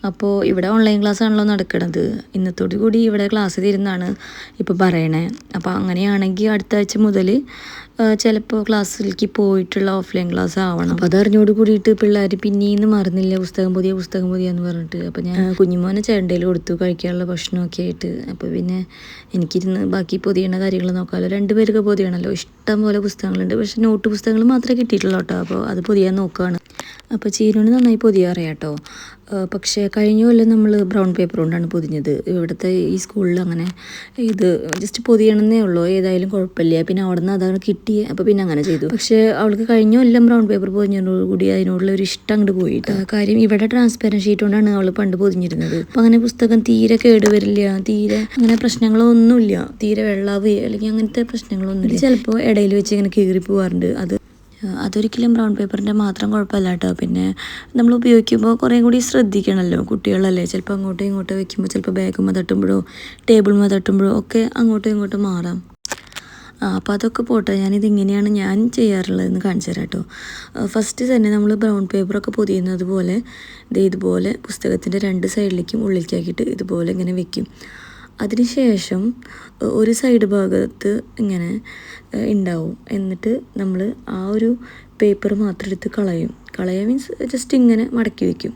അപ്പോൾ ഇവിടെ online class ആണല്ലോ നടക്കുന്നത്. ഇന്നത്തോടു കൂടി ഇവിടെ ക്ലാസ് തീരുന്നാണ് ഇപ്പോൾ പറയണേ. അപ്പോൾ അങ്ങനെയാണെങ്കിൽ അടുത്ത ആഴ്ച മുതൽ ചിലപ്പോൾ ക്ലാസ്സിലേക്ക് പോയിട്ടുള്ള ഓഫ്ലൈൻ ക്ലാസ് ആവണം. അപ്പോൾ അതറിഞ്ഞോട് കൂടിയിട്ട് പിള്ളേർ പിന്നീന്ന് മറന്നില്ല പുസ്തകം പുതിയ എന്ന് പറഞ്ഞിട്ട്. അപ്പോൾ ഞാൻ കുഞ്ഞുമോനെ ചേണ്ടയിൽ കൊടുത്തു കഴിക്കാനുള്ള ഭക്ഷണമൊക്കെ ആയിട്ട്. അപ്പോൾ പിന്നെ എനിക്കിരുന്ന് ബാക്കി പൊതിയണ കാര്യങ്ങൾ നോക്കാമല്ലോ. 2 പേർക്ക് പൊതിയണമല്ലോ. ഇഷ്ടം പോലെ പുസ്തകങ്ങളുണ്ട്. പക്ഷേ നോട്ട് പുസ്തകങ്ങൾ മാത്രമേ കിട്ടിയിട്ടുള്ളൂ കേട്ടോ. അപ്പോൾ അത് പൊതിയാൻ നോക്കുകയാണ്. അപ്പോൾ ചീരുവിന് നന്നായി പൊതിയാൻ അറിയാം കേട്ടോ. പക്ഷേ കഴിഞ്ഞ കൊല്ലം നമ്മൾ ബ്രൗൺ പേപ്പർ കൊണ്ടാണ് പൊതിഞ്ഞത്. ഇവിടുത്തെ ഈ സ്കൂളിൽ അങ്ങനെ ഇത് ജസ്റ്റ് പൊതിയണമെന്നേ ഉള്ളൂ, ഏതായാലും കുഴപ്പമില്ല. പിന്നെ അവിടെ നിന്ന് അതാണ് കിട്ടിയത്. അപ്പോൾ പിന്നെ അങ്ങനെ ചെയ്തു. പക്ഷേ അവൾക്ക് കഴിഞ്ഞ കൊല്ലം ബ്രൗൺ പേപ്പർ പൊതിഞ്ഞതോടുകൂടി അതിനോടുള്ള ഒരു ഇഷ്ടം അങ്ങോട്ട് പോയിട്ട്. കാര്യം ഇവിടെ ട്രാൻസ്പെറൻറ്റ് ഷീറ്റ് കൊണ്ടാണ് അവൾ പണ്ട് പൊതിഞ്ഞിരുന്നത്. അപ്പോൾ അങ്ങനെ പുസ്തകം തീരെ കേടുവരില്ല, തീരെ അങ്ങനെ പ്രശ്നങ്ങളൊന്നുമില്ല, തീരെ വെള്ളാവുകയോ അല്ലെങ്കിൽ അങ്ങനത്തെ പ്രശ്നങ്ങളൊന്നുമില്ല. ചിലപ്പോൾ ഇടയിൽ വെച്ച് ഇങ്ങനെ കീറി പോകാറുണ്ട്. അതൊരിക്കലും ബ്രൗൺ പേപ്പറിൻ്റെ മാത്രം കുഴപ്പമില്ല കേട്ടോ. പിന്നെ നമ്മൾ ഉപയോഗിക്കുമ്പോൾ കുറേ കൂടി ശ്രദ്ധിക്കണമല്ലോ, കുട്ടികളല്ലേ. ചിലപ്പോൾ അങ്ങോട്ടും ഇങ്ങോട്ടും വെക്കുമ്പോൾ ചിലപ്പോൾ ബാഗുമ്മ തട്ടുമ്പോഴോ ടേബിളുമ്മ തട്ടുമ്പോഴോ ഒക്കെ അങ്ങോട്ടും ഇങ്ങോട്ടും മാറാം. അപ്പോൾ അതൊക്കെ പോട്ടെ, ഞാനിതിങ്ങനെയാണ് ഞാൻ ചെയ്യാറുള്ളതെന്ന് കാണിച്ചു തരാം കേട്ടോ. ഫസ്റ്റ് തന്നെ നമ്മൾ ബ്രൗൺ പേപ്പറൊക്കെ പൊതിയുന്നത് പോലെ ഇതുപോലെ പുസ്തകത്തിൻ്റെ 2 സൈഡിലേക്കും ഉള്ളിലേക്കാക്കിയിട്ട് ഇതുപോലെ ഇങ്ങനെ വെക്കും. അതിനുശേഷം ഒരു സൈഡ് ഭാഗത്ത് ഇങ്ങനെ ഉണ്ടാവും. എന്നിട്ട് നമ്മൾ ആ ഒരു പേപ്പർ മാത്രം എടുത്ത് കളയുക മീൻസ് ജസ്റ്റ് ഇങ്ങനെ മടക്കി വയ്ക്കും.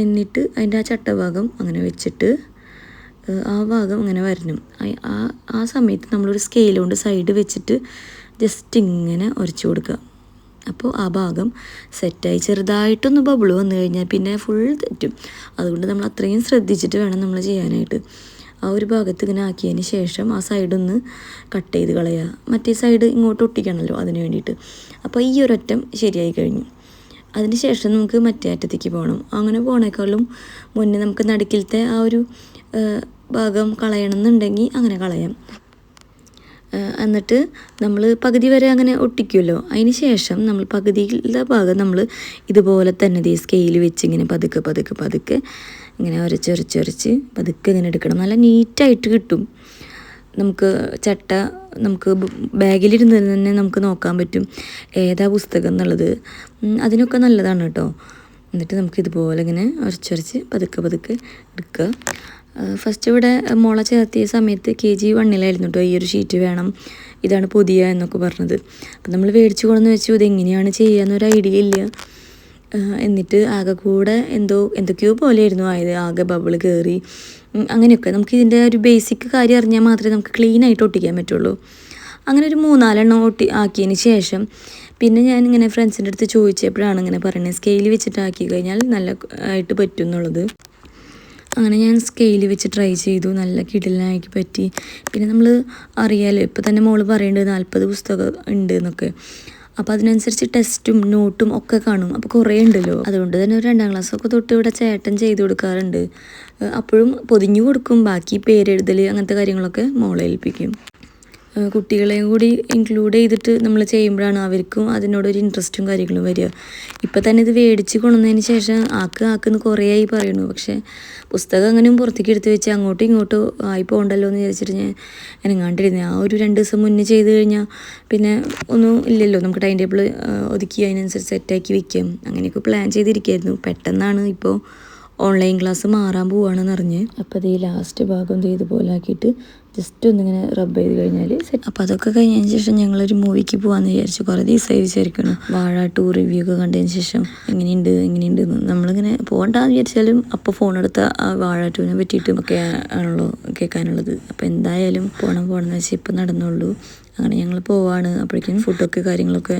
എന്നിട്ട് അതിൻ്റെ ആ ചട്ടഭാഗം അങ്ങനെ വെച്ചിട്ട് ആ ഭാഗം അങ്ങനെ വരണം. ആ സമയത്ത് നമ്മളൊരു സ്കെയിൽ കൊണ്ട് സൈഡ് വെച്ചിട്ട് ജസ്റ്റ് ഇങ്ങനെ ഉരച്ചു കൊടുക്കുക. അപ്പോൾ ആ ഭാഗം സെറ്റായി. ചെറുതായിട്ടൊന്ന് ബബിൾ വന്നു കഴിഞ്ഞാൽ പിന്നെ ഫുൾ തെറ്റും. അതുകൊണ്ട് നമ്മൾ അത്രയും ശ്രദ്ധിച്ചിട്ട് വേണം നമ്മൾ ചെയ്യാനായിട്ട്. ആ ഒരു ഭാഗത്ത് ഇങ്ങനെ ആക്കിയതിന് ശേഷം ആ സൈഡൊന്ന് കട്ട് ചെയ്ത് കളയുക. മറ്റേ സൈഡ് ഇങ്ങോട്ട് ഒട്ടിക്കണമല്ലോ, അതിന് വേണ്ടിയിട്ട്. അപ്പോൾ ഈ ഒരറ്റം ശരിയായി കഴിഞ്ഞു. അതിന് ശേഷം നമുക്ക് മറ്റേ അറ്റത്തേക്ക് പോകണം. അങ്ങനെ പോണേക്കാളും മുന്നേ നമുക്ക് നടുക്കിലത്തെ ആ ഒരു ഭാഗം കളയണമെന്നുണ്ടെങ്കിൽ അങ്ങനെ കളയാം. എന്നിട്ട് നമ്മൾ പകുതി വരെ അങ്ങനെ ഒട്ടിക്കുമല്ലോ. അതിന് ശേഷം നമ്മൾ പകുതിയിലെ ഭാഗം നമ്മൾ ഇതുപോലെ തന്നെ സ്കെയിൽ വെച്ച് ഇങ്ങനെ പതുക്കെ ഇങ്ങനെ ഉരച്ച് പതുക്കെ ഇങ്ങനെ എടുക്കണം. നല്ല നീറ്റായിട്ട് കിട്ടും. നമുക്ക് നമുക്ക് ബാഗിലിരുന്ന് തന്നെ നമുക്ക് നോക്കാൻ പറ്റും ഏതാ പുസ്തകം എന്നുള്ളത്. അതിനൊക്കെ നല്ലതാണ് കേട്ടോ. എന്നിട്ട് നമുക്ക് ഇതുപോലെ ഇങ്ങനെ ഉരച്ച് പതുക്കെ എടുക്കുക. ഫസ്റ്റ് ഇവിടെ മോളെ ചേർത്തിയ സമയത്ത് KG 1 കേട്ടോ ഈ ഒരു ഷീറ്റ് വേണം, ഇതാണ് പുതിയ എന്നൊക്കെ പറഞ്ഞത്. അപ്പം നമ്മൾ മേടിച്ചു കൊണ്ടെന്ന് വെച്ചു ഇതെങ്ങനെയാണ് ചെയ്യാന്നൊരു ഐഡിയ ഇല്ല. എന്നിട്ട് ആകെ കൂടെ എന്തൊക്കെയോ പോലെയായിരുന്നു ആയത്. ആകെ ബബിൾ കയറി അങ്ങനെയൊക്കെ. നമുക്ക് ഇതിൻ്റെ ഒരു ബേസിക് കാര്യം അറിഞ്ഞാൽ മാത്രമേ നമുക്ക് ക്ലീനായിട്ട് ഒട്ടിക്കാൻ പറ്റുള്ളൂ. അങ്ങനെ ഒരു 3-4 എണ്ണം ആക്കിയതിന് ശേഷം പിന്നെ ഞാനിങ്ങനെ ഫ്രണ്ട്സിൻ്റെ അടുത്ത് ചോദിച്ചപ്പോഴാണ് ഇങ്ങനെ പറയുന്നത് സ്കെയിൽ വെച്ചിട്ട് ആക്കി കഴിഞ്ഞാൽ നല്ല ആയിട്ട് പറ്റും എന്നുള്ളത്. അങ്ങനെ ഞാൻ സ്കെയിൽ വെച്ച് ട്രൈ ചെയ്തു. നല്ല കിടിലനാക്കി പറ്റി. പിന്നെ നമ്മൾ അറിയാമല്ലോ, ഇപ്പോൾ തന്നെ മോള് പറയുന്നുണ്ട് 40 പുസ്തകം ഉണ്ട് എന്നൊക്കെ. അപ്പോൾ അതിനനുസരിച്ച് ടെസ്റ്റും നോട്ടും ഒക്കെ കാണും. അപ്പോൾ കുറേ ഉണ്ടല്ലോ. അതുകൊണ്ട് തന്നെ ഒരു 2ാം ക്ലാസ്സൊക്കെ തൊട്ട് ഇവിടെ ചേട്ടൻ ചെയ്ത് കൊടുക്കാറുണ്ട്. അപ്പോഴും പൊതിഞ്ഞു കൊടുക്കും. ബാക്കി പേരെഴുതൽ അങ്ങനത്തെ കാര്യങ്ങളൊക്കെ മോളെ ഏൽപ്പിക്കും. കുട്ടികളെയും കൂടി ഇൻക്ലൂഡ് ചെയ്തിട്ട് നമ്മൾ ചെയ്യുമ്പോഴാണ് അവർക്കും അതിനോടൊരു ഇൻട്രസ്റ്റും കാര്യങ്ങളും വരിക. ഇപ്പം തന്നെ ഇത് മേടിച്ച് കൊണ്ടുവന്നതിന് ശേഷം ആക്കെന്ന് കുറേ ആയി പറയുന്നു. പക്ഷേ പുസ്തകം അങ്ങനെയും പുറത്തേക്ക് എടുത്ത് വെച്ച് അങ്ങോട്ടും ഇങ്ങോട്ടും ആയി പോകണ്ടല്ലോ എന്ന് വിചാരിച്ചിട്ട് ഞാൻ അനങ്ങാണ്ടിരുന്നത്. ആ ഒരു 2 ദിവസം മുന്നേ ചെയ്ത് കഴിഞ്ഞാൽ പിന്നെ ഒന്നും ഇല്ലല്ലോ, നമുക്ക് ടൈം ടേബിൾ ഒതുക്കി അതിനനുസരിച്ച് സെറ്റാക്കി വയ്ക്കാം. അങ്ങനെയൊക്കെ പ്ലാൻ ചെയ്തിരിക്കുകയായിരുന്നു. പെട്ടെന്നാണ് ഇപ്പോൾ ഓൺലൈൻ ക്ലാസ് മാറാൻ പോവുകയാണെന്ന് അറിഞ്ഞ്. അപ്പോൾ അത് ഈ ലാസ്റ്റ് ഭാഗം ഇതുപോലെ ആക്കിയിട്ട് ജസ്റ്റ് ഒന്നിങ്ങനെ റബ്ബ് ചെയ്ത് കഴിഞ്ഞാൽ സെറ്റ്. അപ്പോൾ അതൊക്കെ കഴിഞ്ഞതിന് ശേഷം ഞങ്ങളൊരു മൂവിക്ക് പോകാമെന്ന് വിചാരിച്ചു. കുറേ ദിവസമായി വിചാരിക്കണം. വാഴ 2 റിവ്യൂ ഒക്കെ കണ്ടതിന് ശേഷം എങ്ങനെയുണ്ട് നമ്മളിങ്ങനെ പോകണ്ടെന്ന് വിചാരിച്ചാലും അപ്പോൾ ഫോൺ എടുത്ത ആ വാഴ 2നെ പറ്റിയിട്ടും ഒക്കെ ആണല്ലോ കേൾക്കാനുള്ളത്. അപ്പോൾ എന്തായാലും പോകണമെന്ന് വെച്ചാൽ ഇപ്പം നടന്നുള്ളൂ. അങ്ങനെ ഞങ്ങൾ പോവാണ്. അപ്പോഴേക്കും ഫുഡൊക്കെ കാര്യങ്ങളൊക്കെ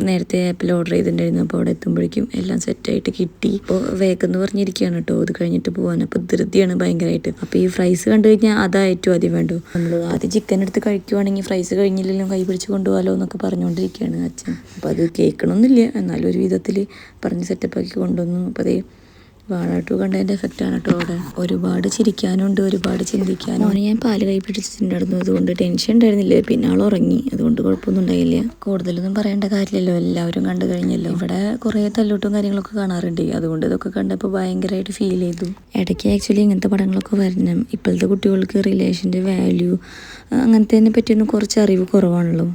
നേരത്തെ ആപ്പിൽ ഓർഡർ ചെയ്തിട്ടുണ്ടായിരുന്നു. അപ്പോൾ അവിടെ എത്തുമ്പോഴേക്കും എല്ലാം സെറ്റായിട്ട് കിട്ടി. ഇപ്പോൾ വേഗമെന്ന് പറഞ്ഞിരിക്കുകയാണ് കേട്ടോ ഇത് കഴിഞ്ഞിട്ട് പോകാൻ. അപ്പോൾ ധൃതിയാണ് ഭയങ്കരമായിട്ട്. അപ്പോൾ ഈ ഫ്രൈസ് കണ്ടു കഴിഞ്ഞാൽ അതാ ഏറ്റവും ആദ്യം വേണ്ടു. നമ്മൾ ആദ്യം ചിക്കൻ എടുത്ത് കഴിക്കുവാണെങ്കിൽ ഫ്രൈസ് കഴിഞ്ഞില്ലെങ്കിലും കൈ പിടിച്ച് കൊണ്ടുപോകാലോ എന്നൊക്കെ പറഞ്ഞുകൊണ്ടിരിക്കുകയാണ് അച്ഛൻ. അപ്പോൾ അത് കേൾക്കണമെന്നില്ല, എന്നാലും ഒരു വിധത്തിൽ പറഞ്ഞ് സെറ്റപ്പാക്കി കൊണ്ടുവന്നു. അപ്പോൾ അതേ വാഴ 2 കണ്ടതിൻ്റെ എഫക്റ്റാണ് കേട്ടോ. അവിടെ ഒരുപാട് ചിരിക്കാനുണ്ട്, ഒരുപാട് ചിന്തിക്കാനും. അവന് ഞാൻ പാല് കൈ പിടിച്ചിട്ടുണ്ടായിരുന്നു. അതുകൊണ്ട് ടെൻഷൻ ഉണ്ടായിരുന്നില്ല. പിന്നെ ആൾ ഉറങ്ങി, അതുകൊണ്ട് കുഴപ്പമൊന്നും ഉണ്ടായില്ല. കൂടുതലൊന്നും പറയേണ്ട കാര്യമില്ലല്ലോ, എല്ലാവരും കണ്ടു കഴിഞ്ഞല്ലോ. ഇവിടെ കുറേ തല്ലൂട്ടും കാര്യങ്ങളൊക്കെ കാണാറുണ്ട്. അതുകൊണ്ട് ഇതൊക്കെ കണ്ടപ്പോൾ ഭയങ്കരമായിട്ട് ഫീൽ ചെയ്തു. ഇടയ്ക്ക് ആക്ച്വലി ഇങ്ങനത്തെ പടങ്ങളൊക്കെ വരണം. ഇപ്പോഴത്തെ കുട്ടികൾക്ക് റിലേഷൻ്റെ വാല്യൂ അങ്ങനത്തെ പറ്റിയൊന്നും കുറച്ച് അറിവ് കുറവാണല്ലോ.